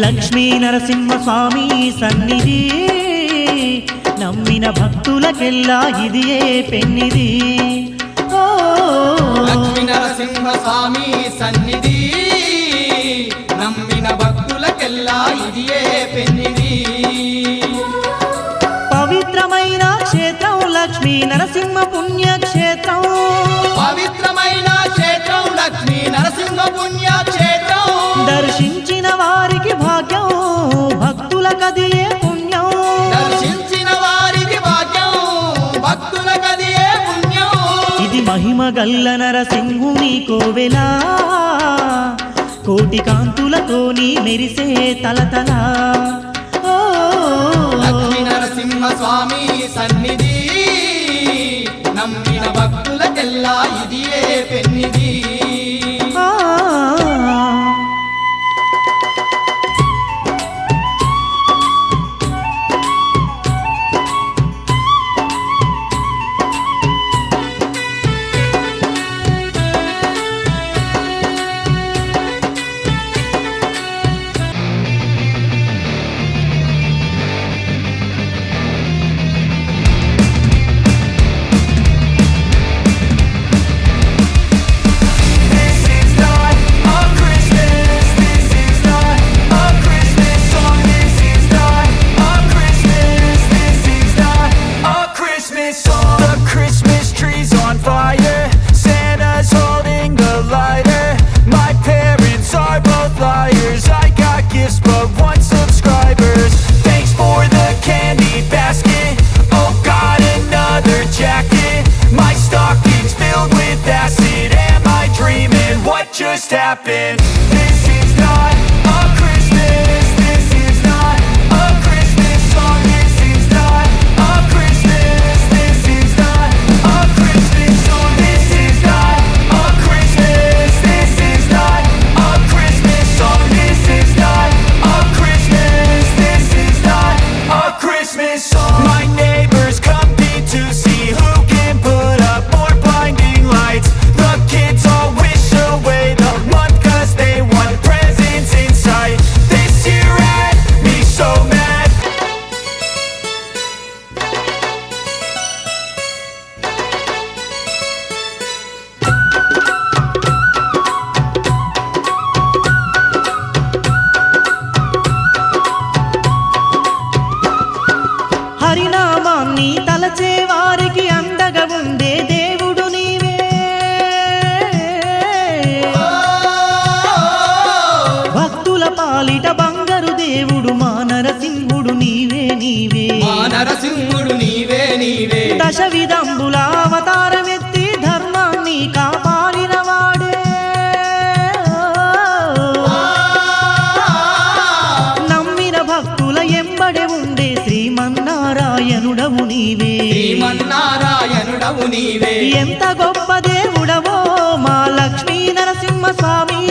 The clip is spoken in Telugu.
లక్ష్మీ నరసింహ స్వామి సన్నిధి నమ్మిన భక్తులకెల్లా ఇదియే పెన్నిది లక్ష్మీ నరసింహ స్వామి సన్నిధి నమ్మిన భక్తులకెల్లా ఇదియే పెన్నిది పవిత్రమైన క్షేత్రం లక్ష్మీ నరసింహ పుణ్యక్షేత్రం పవిత్రమైన క్షేత్రం లక్ష్మీ నరసింహ పుణ్యక్షేత్రం దర్శించిన వారికి భాగ్యం భక్తులకదియే పుణ్యం దర్శించిన వారికి భాగ్యం భక్తులకదియే పుణ్యం ఇది మహిమ గల్ల నరసింహుని కోవెలా కోటి కాంతులతోని మెరిసే తలతల లక్ష్మీ నరసింహ స్వామి సన్నిధి నమ్మిన భక్తులకెల్లా ఇదియే పెన్నిది just happened. This is not a Christmas. This is not a Christmas song. This is not a Christmas. This is not a Christmas song. This is not a Christmas. This is not a Christmas song. This is not a Christmas. This is not a Christmas song. My neighbors compete to see who can put up more blinding lights. The kids all wish away the month 'cause they want presents in sight. This year had me so mad. హరినామాన్ని తలచే వారికి అండగా ఉండే దేవుడు నీవే భక్తుల పాలిట బంగారు దేవుడు మా నరసింహుడు నీవే నీవే మా నరసింహుడు నీవే నీవే దశ విధంబుల అవతారమెత్తి ధర్మాన్ని కాపాడిన వాడే నమ్మిన భక్తుల ఎంబడే ఉండే శ్రీమన్నారాయణుడవు నీవే శ్రీమన్నారాయణుడవు నీవే ఎంత గొప్ప దేవుడవో మా లక్ష్మీ నరసింహ స్వామి